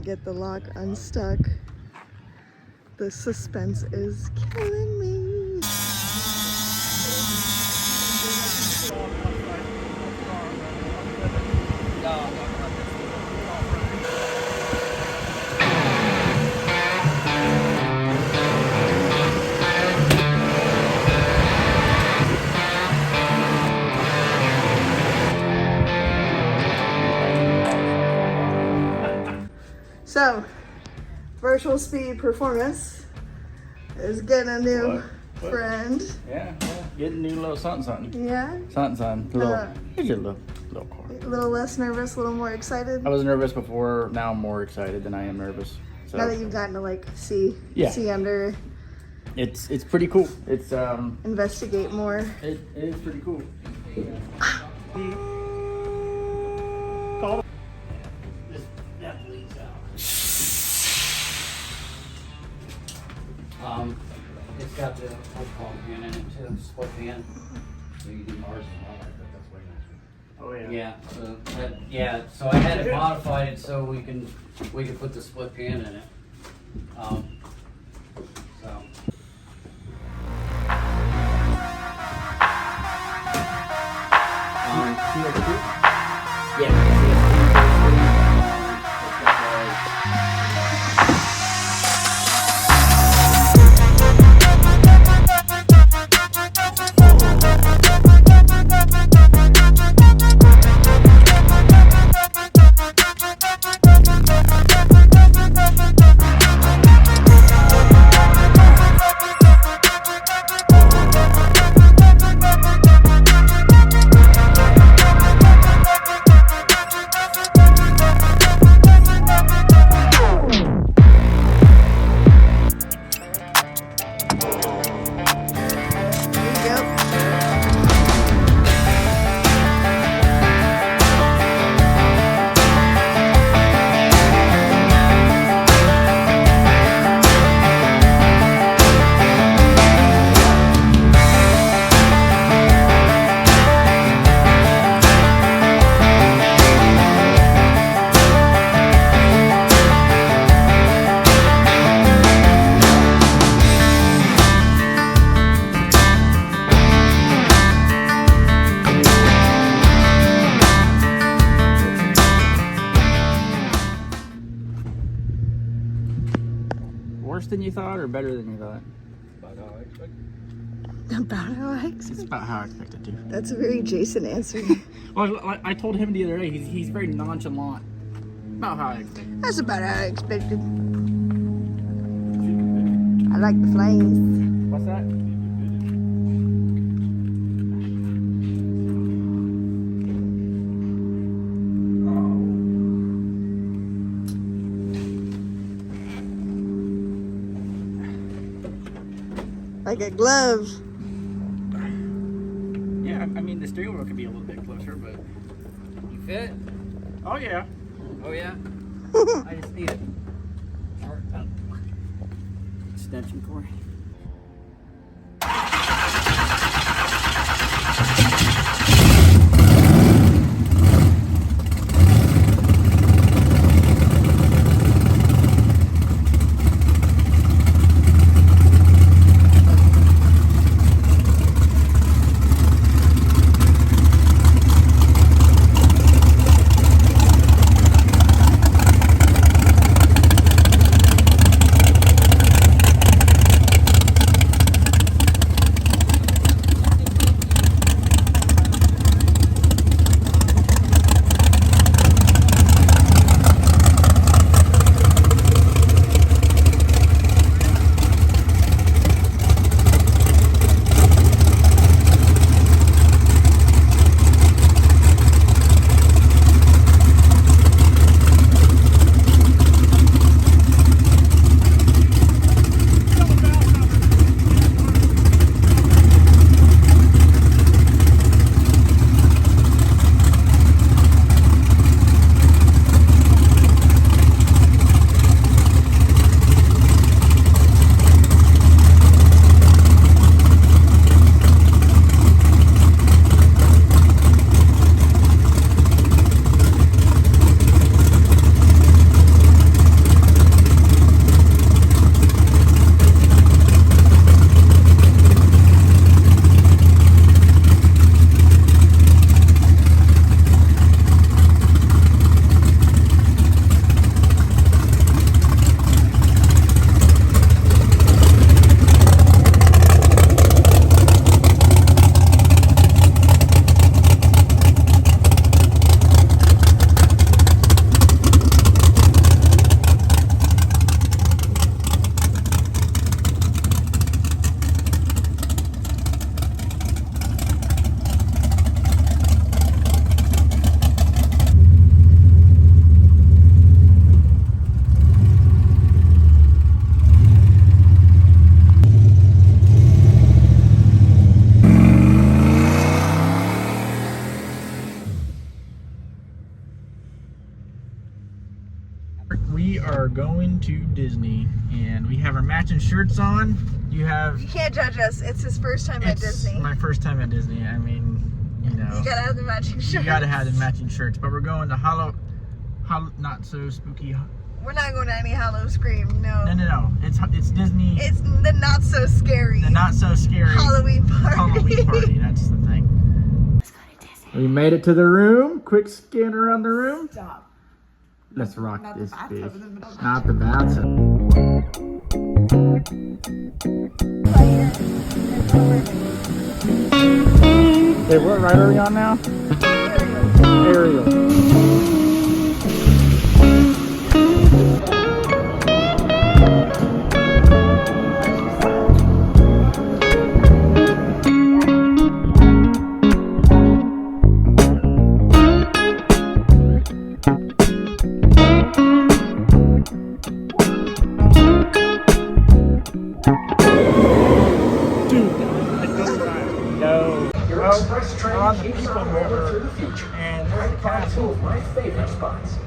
get the lock unstuck. The suspense is killing me. So, virtual speed performance is getting a new friend. Yeah, getting a new little something. Yeah? Something. Here's your little car. A little less nervous, a little more excited. I was nervous before, now I'm more excited than I am nervous. So Now that you've gotten to like see under. It's pretty cool. It's investigate more. It is pretty cool. It's got the pan in it too, split pan. So you do ours and all that, but that's way nicer. Oh yeah. Yeah, so I had it modified so we can put the split pan in it. Worse than you thought or better than you thought? About how I expected. About how I expected. It's about how I expected to. That's a very Jason answer. Well, I told him the other day, he's very nonchalant. About how I expected. That's about how I expected. I like the flames. What's that? Like a glove. Yeah, I mean the steering wheel could be a little bit closer, but You fit? oh yeah. Oh yeah. I just need it. Extension cord. going to Disney, and we have our matching shirts on. You can't judge us. It's his first time at Disney. It's my first time at Disney. I mean, you know. You gotta have the matching shirts. You gotta have the matching shirts. But we're going to not so spooky. We're not going to any Hollow Scream, no. No. It's Disney. It's the not so scary. The not so scary Halloween party. Halloween party. That's the thing. Let's go to Disney. We made it to the room. Quick scan around the room. Stop. Let's rock Not this the bathtub bitch. in the middle. Not the bathtub. Hey, what ride are we on now? Aerial. We're on the People Mover, and there's a castle. My favorite spots.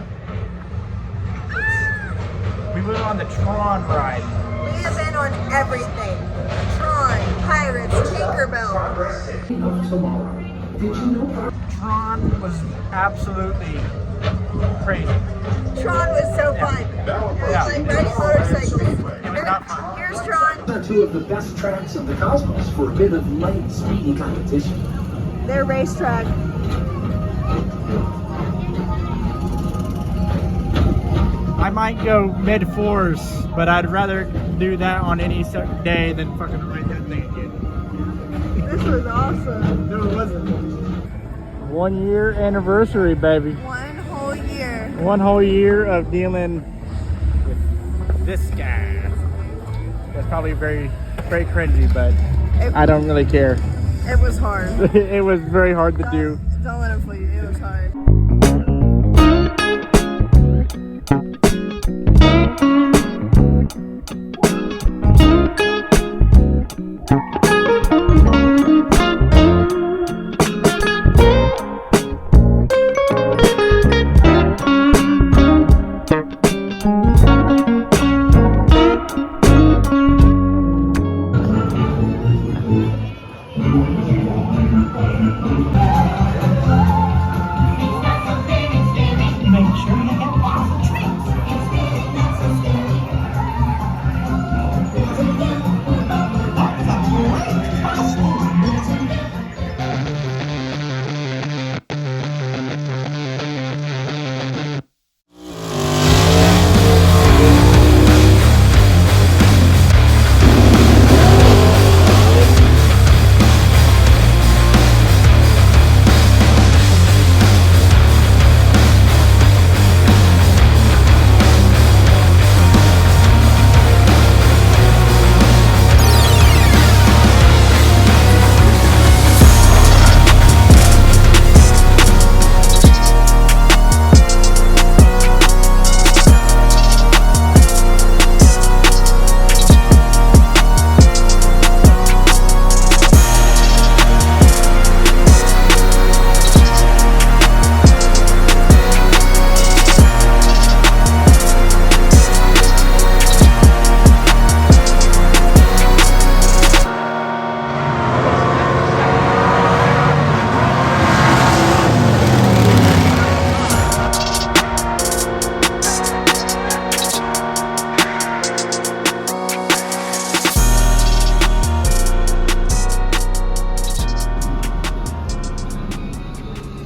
We went on the Tron ride. We have been on everything. Tron, Pirates, Tinkerbell. Tomorrow. Did you know? Tron was absolutely crazy. Tron was so fun. It was like riding motorcycles. It was not fun. Here's Tron. Are two of the best tracks of the cosmos for a bit of light, speedy competition. Their racetrack. I might go mid-fours, but I'd rather do that on any day than fucking ride that thing again. This was awesome. No, it wasn't. 1 year anniversary, baby. 1 whole year. 1 whole year of dealing with this guy. That's probably very cringy, but I don't really care. It was hard. It was very hard to do. Don't let him fool you. It was hard.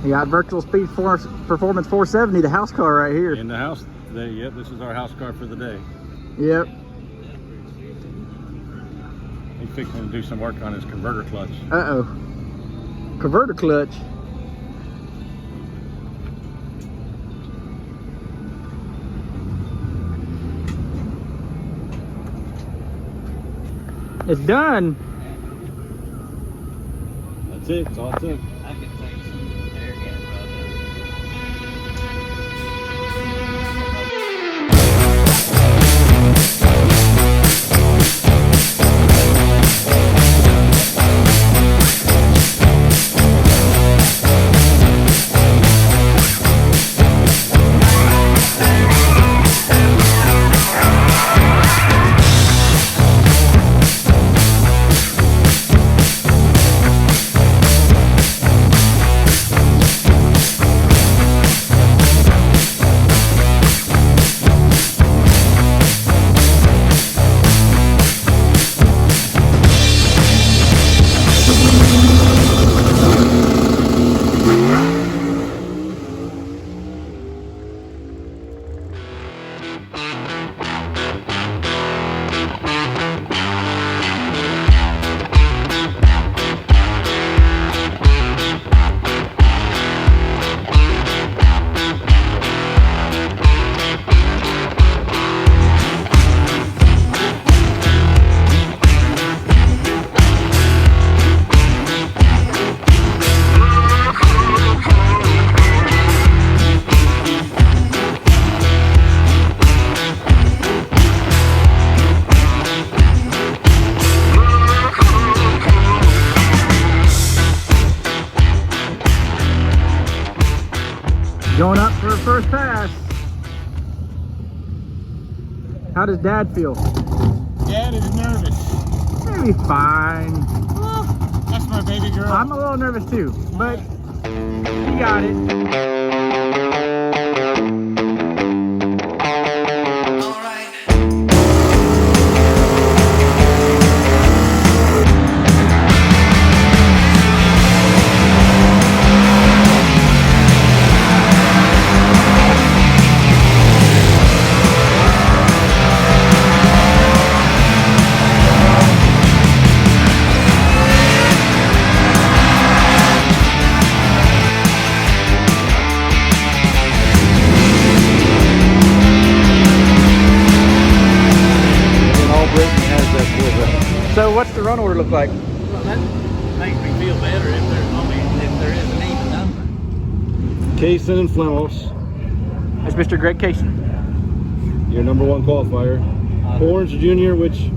We got Virtual Speed Performance 470, the house car right here. In the house today, yep, this is our house car for the day. Yep. He's fixing to do some work on his converter clutch. Uh-oh. Converter clutch. It's done. That's it, that's all it took. I could take some air gas right there. pass. How does Dad feel? Dad is nervous. Maybe fine. That's my baby girl. I'm a little nervous too, but he got it. So what's the run order look like? Well, that makes me feel better if there is an even number. Kaysen and Flemos, That's Mr. Greg Casey. your #1 qualifier. Orange Junior, which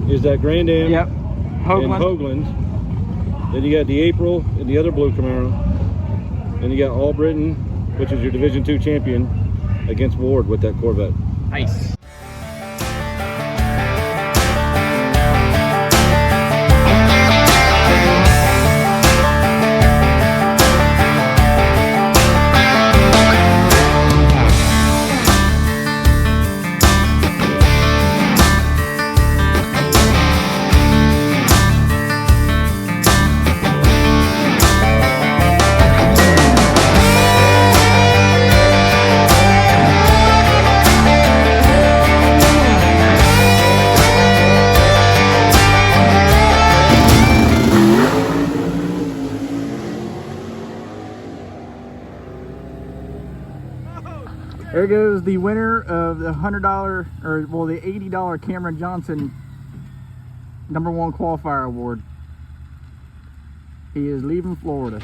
is that Grand Am. Yep. And Hoagland. Hoagland. Then you got the April and the other blue Camaro. And you got All Britain, which is your Division II champion, against Ward with that Corvette. Nice. There goes the winner of the $100, or well, the $80 Cameron Johnson #1 qualifier award. He is leaving Florida.